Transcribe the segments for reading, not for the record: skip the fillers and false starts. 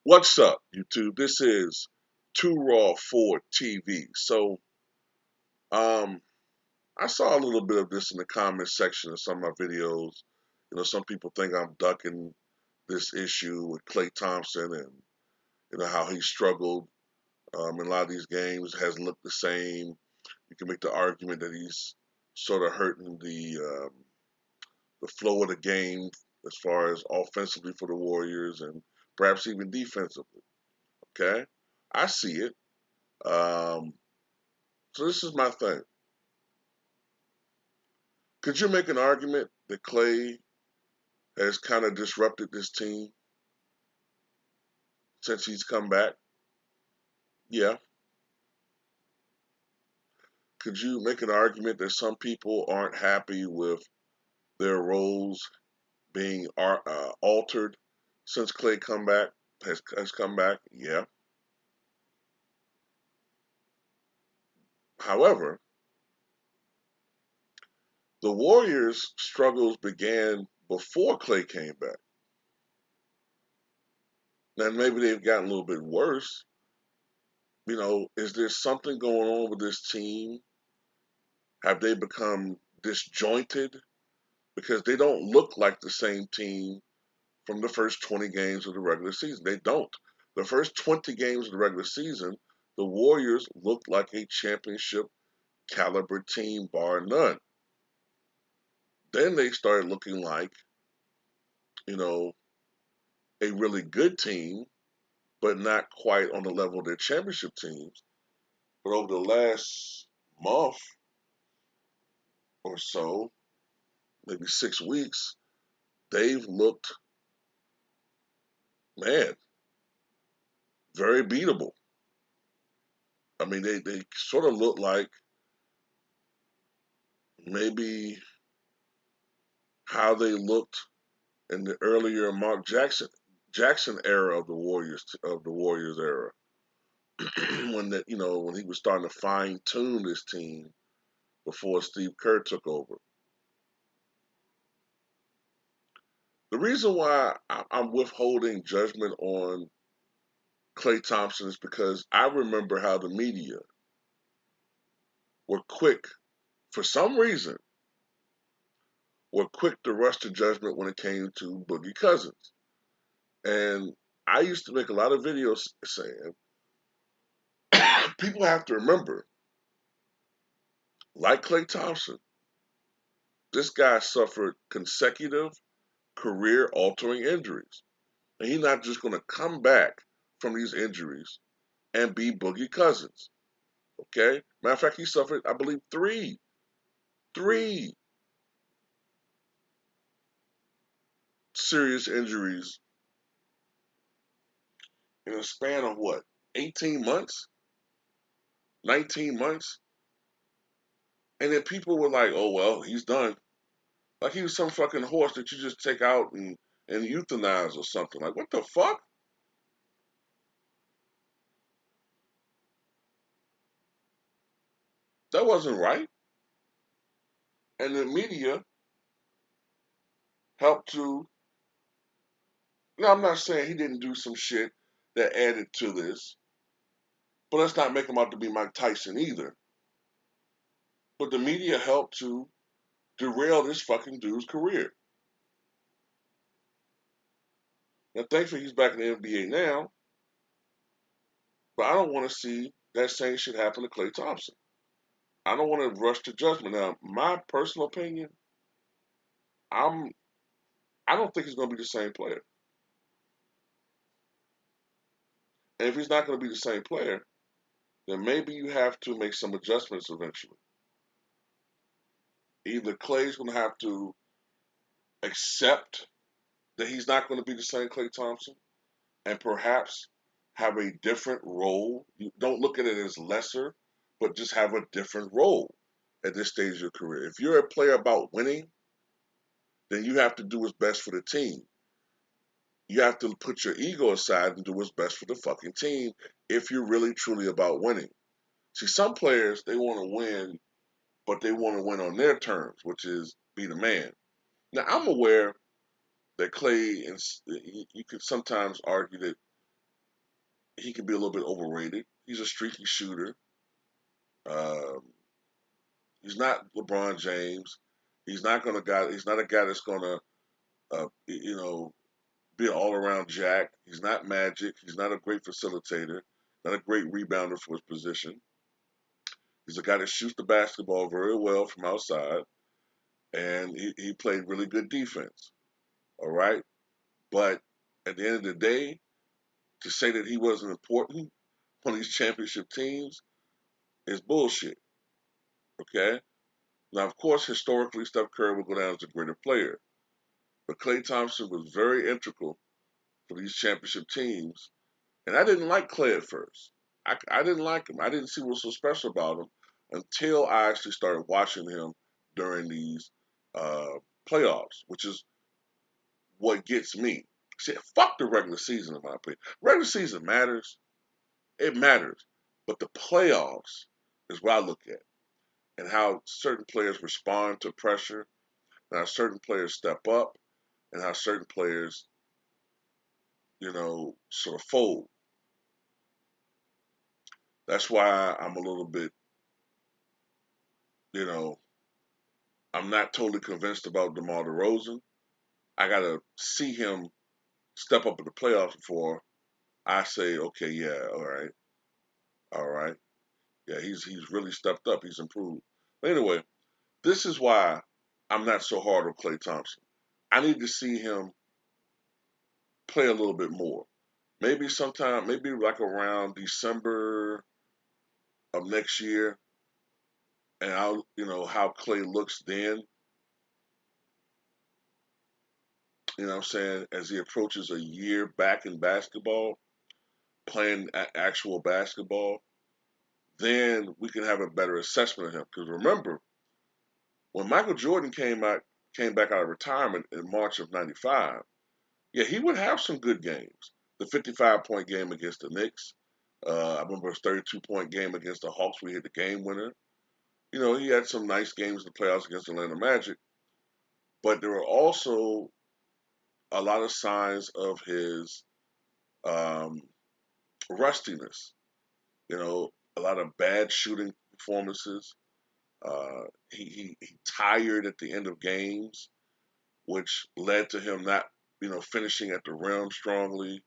What's up, YouTube? This is Too Raw for TV. Um, I saw a little bit of this in the comment section of some of my videos. Some people think I'm ducking this issue with Klay Thompson and how he struggled in a lot of these games, hasn't looked the same. You can make the argument that he's sort of hurting the flow of the game as far as offensively for the Warriors and perhaps even defensively. Okay, I see it. Um, so this is my thing. Could you make an argument that Klay has kind of disrupted this team since he's come back? Yeah. Could you make an argument that some people aren't happy with their roles being altered since Klay has come back? Yeah. However, the Warriors' struggles began before Klay came back. Now maybe they've gotten a little bit worse. Is there something going on with this team? Have they become disjointed? Because they don't look like the same team from the first 20 games of the regular season. They don't. The first 20 games of the regular season, the Warriors looked like a championship caliber team, bar none. Then they started looking like, you know, a really good team, but not quite on the level of their championship teams. But over the last month or so, maybe 6 weeks, they've looked, man, very beatable. I mean, they sort of look like maybe how they looked in the earlier Mark Jackson era of the Warriors era when he was starting to fine tune this team before Steve Kerr took over. The reason why I'm withholding judgment on Klay Thompson is because I remember how the media were quick, for some reason, were quick to rush to judgment when it came to Boogie Cousins. And I used to make a lot of videos saying, people have to remember, like Klay Thompson, this guy suffered consecutive career altering injuries. And he's not just going to come back from these injuries and be Boogie Cousins. Okay? Matter of fact, he suffered, I believe, three serious injuries in a span of what, 18 months, 19 months? And then people were like, oh, well, he's done. Like he was some fucking horse that you just take out and euthanize or something. Like, what the fuck? That wasn't right. And the media helped to, I'm not saying he didn't do some shit that added to this, but let's not make him out to be Mike Tyson either. But the media helped to derail this fucking dude's career. Now, thankfully, he's back in the NBA now, but I don't want to see that same shit happen to Klay Thompson. I don't want to rush to judgment. Now, my personal opinion, I'm I don't think he's going to be the same player. And if he's not going to be the same player, then maybe you have to make some adjustments eventually. Either Klay's going to have to accept that he's not going to be the same Klay Thompson and perhaps have a different role. You don't look at it as lesser, but just have a different role at this stage of your career. If you're a player about winning, then you have to do what's best for the team. You have to put your ego aside and do what's best for the fucking team if you're really truly about winning. See, some players, they want to win, but they want to win on their terms, which is be the man. Now, I'm aware that Klay, and you could sometimes argue that he can be a little bit overrated. He's a streaky shooter. Um, he's not LeBron James. He's not a guy that's gonna, be an all-around jack. He's not Magic. He's not a great facilitator. Not a great rebounder for his position. He's a guy that shoots the basketball very well from outside, and he played really good defense. All right, but at the end of the day, to say that he wasn't important on these championship teams is bullshit. Okay. Now, of course, historically, Steph Curry will go down as a greater player, but Klay Thompson was very integral for these championship teams. And I didn't like Klay at first. I didn't like him. I didn't see what was so special about him until I actually started watching him during these uh, playoffs, which is what gets me. See, fuck the regular season, in my opinion. Regular season matters. It matters. But the playoffs is what I look at and how certain players respond to pressure, and how certain players step up, and how certain players, sort of fold. That's why I'm a little bit, you know, I'm not totally convinced about DeMar DeRozan. I gotta see him step up in the playoffs before I say, okay, yeah, all right, yeah, he's really stepped up. He's improved. But anyway, this is why I'm not so hard on Klay Thompson. I need to see him play a little bit more. Maybe sometime, maybe like around December of next year, and I'll, how Klay looks then. You know what I'm saying? As he approaches a year back in basketball, playing actual basketball, then we can have a better assessment of him. Because remember, when Michael Jordan came back out of retirement in March of '95, yeah, he would have some good games. The 55-point game against the Knicks. I remember his 32-point game against the Hawks. We hit the game winner. He had some nice games in the playoffs against the Atlanta Magic. But there were also a lot of signs of his um, rustiness. A lot of bad shooting performances. He tired at the end of games, which led to him not, finishing at the rim strongly.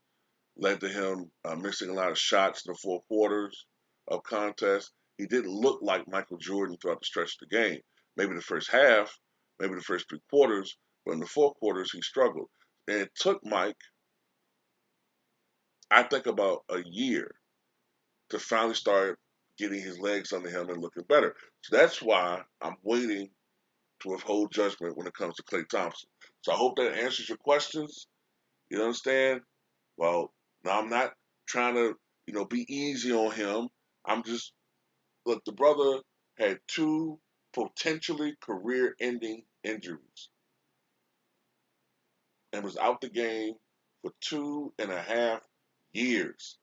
Led to him missing a lot of shots in the four quarters of contests. He didn't look like Michael Jordan throughout the stretch of the game. Maybe the first half, maybe the first three quarters, but in the four quarters he struggled. And it took Mike, I think, about a year to finally start getting his legs under him and looking better. So that's why I'm waiting to withhold judgment when it comes to Klay Thompson. So I hope that answers your questions. You understand? Well, now I'm not trying to, be easy on him. I'm just look. The brother had two potentially career-ending injuries and was out the game for 2.5 years.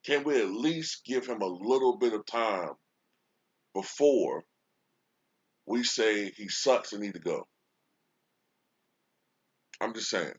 Can we at least give him a little bit of time before we say he sucks and need to go? I'm just saying.